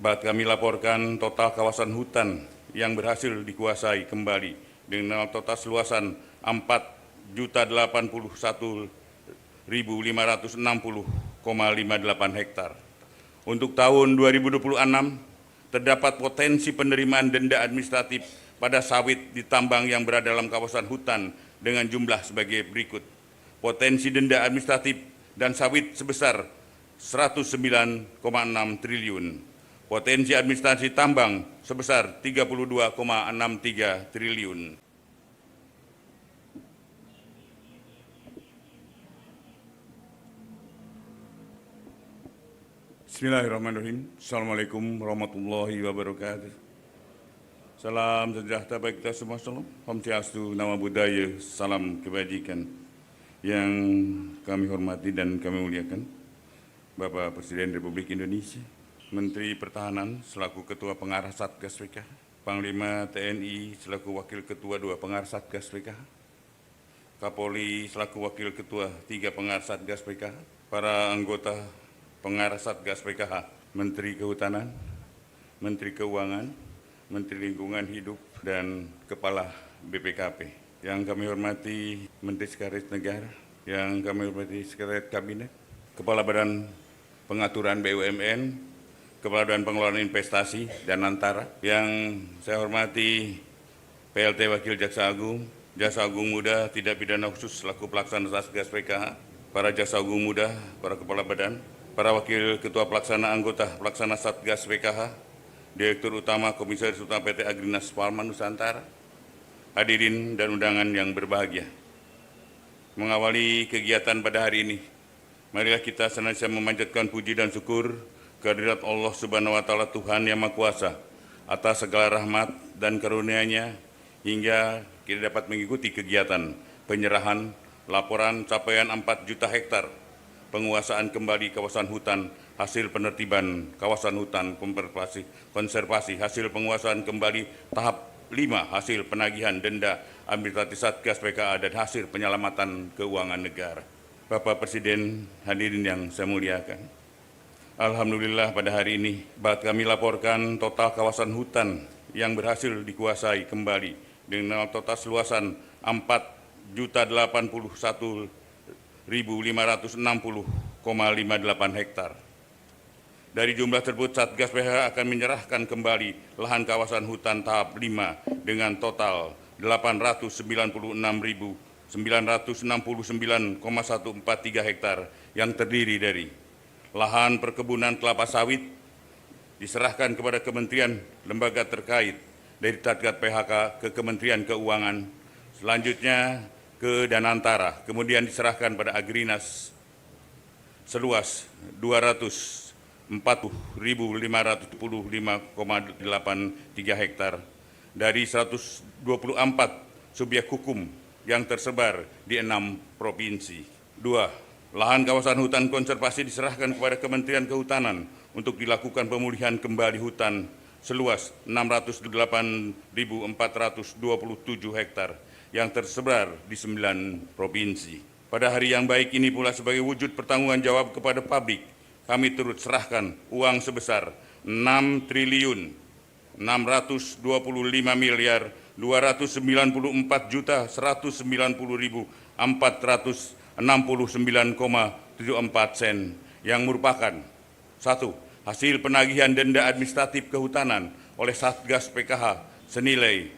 kami laporkan total kawasan hutan yang berhasil dikuasai kembali dengan total seluasan 4.081.560,58 hektar. Untuk tahun 2026, terdapat potensi penerimaan denda administratif pada sawit di tambang yang berada dalam kawasan hutan dengan jumlah sebagai berikut. Potensi denda administratif dan sawit sebesar 109,6 triliun. Potensi administrasi tambang sebesar 32,63 triliun. Bismillahirrahmanirrahim. Assalamualaikum warahmatullahi wabarakatuh. Salam sejahtera bagi kita semua. Om Swastiastu, Namo Buddhaya, salam kebajikan. Yang kami hormati dan kami muliakan Bapak Presiden Republik Indonesia, Menteri Pertahanan selaku Ketua Pengarah Satgas PKH, Panglima TNI selaku Wakil Ketua 2 Pengarah Satgas PKH, Kapolri selaku Wakil Ketua 3 Pengarah Satgas PKH, para anggota Pengarah Satgas PKH, Menteri Kehutanan, Menteri Keuangan, Menteri Lingkungan Hidup, dan Kepala BPKP. Yang kami hormati Menteri Sekretaris Negara, yang kami hormati Sekretariat Kabinet, Kepala Badan Pengaturan BUMN, Kepala Badan Pengelolaan Investasi dan Antara, yang saya hormati PLT Wakil Jaksa Agung, Jaksa Agung Muda Tidak Pidana Khusus selaku Pelaksana Satgas PKH, para Jaksa Agung Muda, para Kepala Badan, para Wakil Ketua Pelaksana Anggota Pelaksana Satgas PKH, Direktur Utama Komisaris Utama PT Agrinas Palma Nusantara, hadirin dan undangan yang berbahagia. Mengawali kegiatan pada hari ini, marilah kita senantiasa memanjatkan puji dan syukur kehadirat Allah Subhanahu wa Ta'ala, Tuhan Yang Maha Kuasa, atas segala rahmat dan karunia-Nya hingga kita dapat mengikuti kegiatan penyerahan laporan capaian 4 juta hektar penguasaan kembali kawasan hutan hasil penertiban kawasan hutan konservasi hasil penguasaan kembali tahap 5 hasil penagihan denda administratif Satgas PKH dan hasil penyelamatan keuangan negara. Bapak Presiden, hadirin yang saya muliakan, alhamdulillah pada hari ini kami laporkan total kawasan hutan yang berhasil dikuasai kembali dengan total seluasan 4.081.560,58 hektar. Dari jumlah tersebut, Satgas PKH akan menyerahkan kembali lahan kawasan hutan tahap 5 dengan total 896.969,143 hektar yang terdiri dari lahan perkebunan kelapa sawit diserahkan kepada kementerian lembaga terkait dari Satgas PKH ke Kementerian Keuangan, selanjutnya ke Danantara, kemudian diserahkan pada Agrinas seluas 240.510,83 hektar dari 124 subjek hukum yang tersebar di 6 provinsi. 2. Lahan kawasan hutan konservasi diserahkan kepada Kementerian Kehutanan untuk dilakukan pemulihan kembali hutan seluas 608.427 hektar yang tersebar di 9 provinsi. Pada hari yang baik ini pula, sebagai wujud pertanggungan jawab kepada publik, kami turut serahkan uang sebesar 6.621.499,74 sen yang merupakan 1. Hasil penagihan denda administratif kehutanan oleh Satgas PKH senilai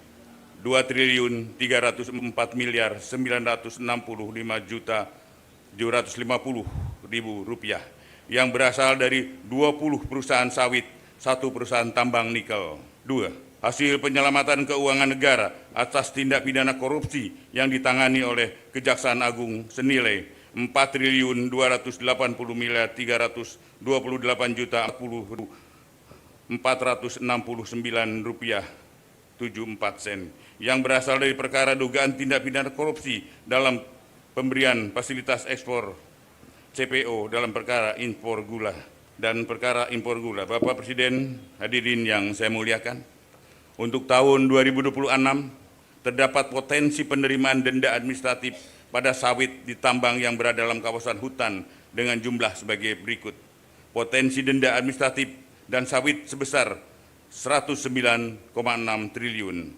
Rp2.304.965.750.000 yang berasal dari 20 perusahaan sawit, 1 perusahaan tambang nikel. 2. Hasil penyelamatan keuangan negara atas tindak pidana korupsi yang ditangani oleh Kejaksaan Agung senilai Rp4.288.469,74 yang berasal dari perkara dugaan tindak pidana korupsi dalam pemberian fasilitas ekspor CPO dalam perkara impor gula dan perkara impor gula. Bapak Presiden, hadirin yang saya muliakan, untuk tahun 2026 terdapat potensi penerimaan denda administratif pada sawit di tambang yang berada dalam kawasan hutan dengan jumlah sebagai berikut. Potensi denda administratif dan sawit sebesar 109,6 triliun.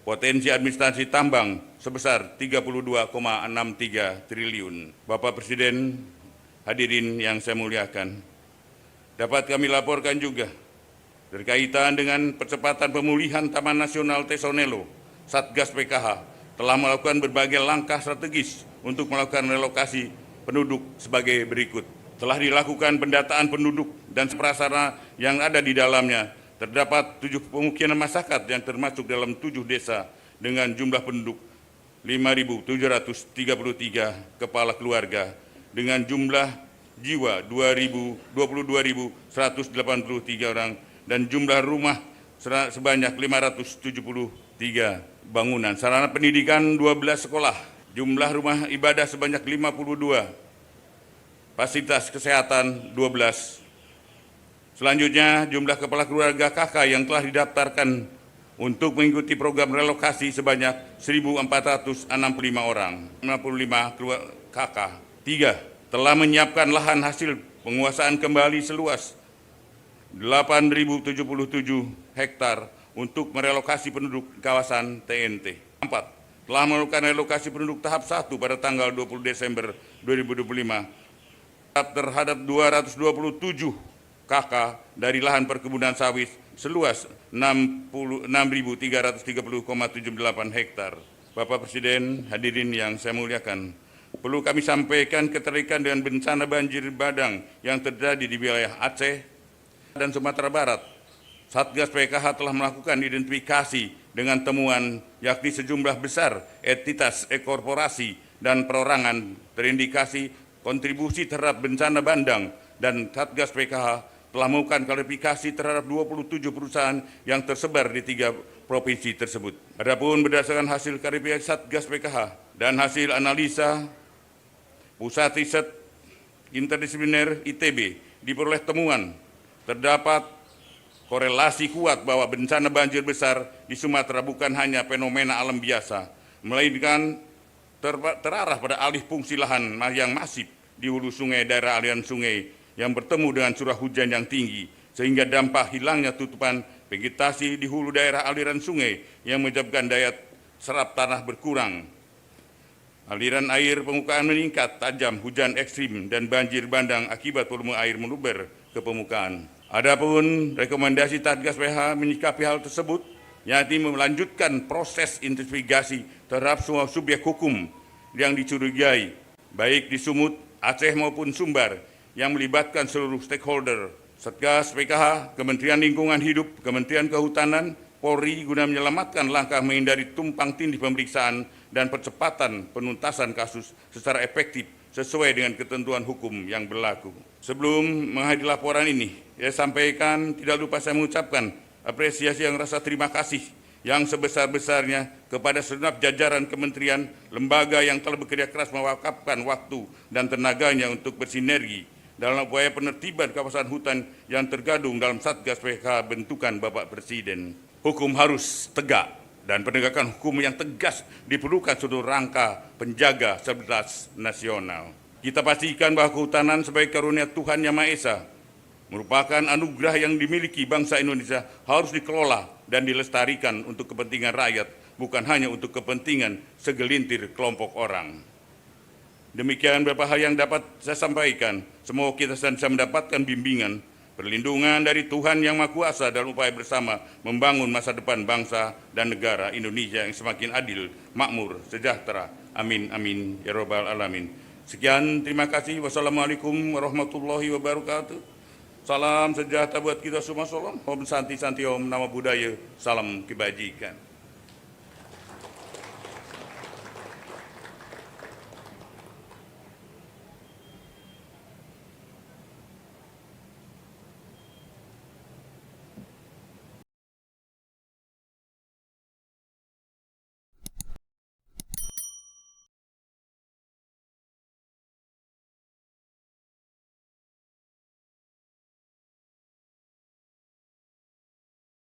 Potensi administrasi tambang sebesar 32,63 triliun. Bapak Presiden, hadirin yang saya muliakan, dapat kami laporkan juga berkaitan dengan percepatan pemulihan Taman Nasional Tesonelo, Satgas PKH telah melakukan berbagai langkah strategis untuk melakukan relokasi penduduk sebagai berikut. Telah dilakukan pendataan penduduk dan prasarana yang ada di dalamnya. Terdapat 7 pemukiman masyarakat yang termasuk dalam 7 desa dengan jumlah penduduk 5.733 kepala keluarga dengan jumlah jiwa 22.183 orang dan jumlah rumah sebanyak 573 bangunan. Sarana pendidikan 12 sekolah, jumlah rumah ibadah sebanyak 52, fasilitas kesehatan 12. Selanjutnya, jumlah kepala keluarga KK yang telah didaftarkan untuk mengikuti program relokasi sebanyak 1.465 orang, 65 KK. 3. Telah menyiapkan lahan hasil penguasaan kembali seluas 8.077 hektar untuk merelokasi penduduk kawasan TNT. 4. Telah melakukan relokasi penduduk tahap 1 pada tanggal 20 Desember 2025 terhadap 227 KK dari lahan perkebunan sawit seluas 6.330,78 hektar. Bapak Presiden, hadirin yang saya muliakan, perlu kami sampaikan keterkaitan dengan bencana banjir bandang yang terjadi di wilayah Aceh dan Sumatera Barat. Satgas PKH telah melakukan identifikasi dengan temuan yakni sejumlah besar entitas korporasi dan perorangan terindikasi kontribusi terhadap bencana bandang, dan Satgas PKH telah melakukan klarifikasi terhadap 27 perusahaan yang tersebar di 3 provinsi tersebut. Adapun berdasarkan hasil klarifikasi Satgas PKH dan hasil analisa Pusat Riset Interdisipliner ITB, diperoleh temuan terdapat korelasi kuat bahwa bencana banjir besar di Sumatera bukan hanya fenomena alam biasa, melainkan terarah pada alih fungsi lahan yang masif di hulu sungai daerah aliran sungai yang bertemu dengan curah hujan yang tinggi, sehingga dampak hilangnya tutupan vegetasi di hulu daerah aliran sungai yang menyebabkan daya serap tanah berkurang. Aliran air permukaan meningkat tajam, hujan ekstrim, dan banjir bandang akibat volume air meluber ke permukaan. Adapun rekomendasi Satgas PKH menyikapi hal tersebut, yakni melanjutkan proses investigasi terhadap semua subjek hukum yang dicurigai, baik di Sumut, Aceh maupun Sumbar, yang melibatkan seluruh stakeholder. Satgas PKH, Kementerian Lingkungan Hidup, Kementerian Kehutanan, Polri guna menyelamatkan langkah menghindari tumpang tindih pemeriksaan dan percepatan penuntasan kasus secara efektif sesuai dengan ketentuan hukum yang berlaku. Sebelum menghadiri laporan ini, saya sampaikan tidak lupa saya mengucapkan apresiasi yang rasa terima kasih yang sebesar-besarnya kepada segenap jajaran kementerian, lembaga yang telah bekerja keras mewakafkan waktu dan tenaganya untuk bersinergi dalam upaya penertiban kawasan hutan yang tergabung dalam Satgas PKH bentukan Bapak Presiden. Hukum harus tegak dan penegakan hukum yang tegas diperlukan seluruh rangka penjaga stabilitas nasional. Kita pastikan bahwa kehutanan sebagai karunia Tuhan Yang Maha Esa merupakan anugerah yang dimiliki bangsa Indonesia, harus dikelola dan dilestarikan untuk kepentingan rakyat, bukan hanya untuk kepentingan segelintir kelompok orang. Demikian beberapa hal yang dapat saya sampaikan. Semoga kita bisa mendapatkan bimbingan, perlindungan dari Tuhan Yang Maha Kuasa dalam upaya bersama membangun masa depan bangsa dan negara Indonesia yang semakin adil, makmur, sejahtera. Amin, amin, ya robbal alamin. Sekian, terima kasih. Wassalamualaikum warahmatullahi wabarakatuh. Salam sejahtera buat kita semua. Om Santi Santi Om, nama budaya, salam kebajikan.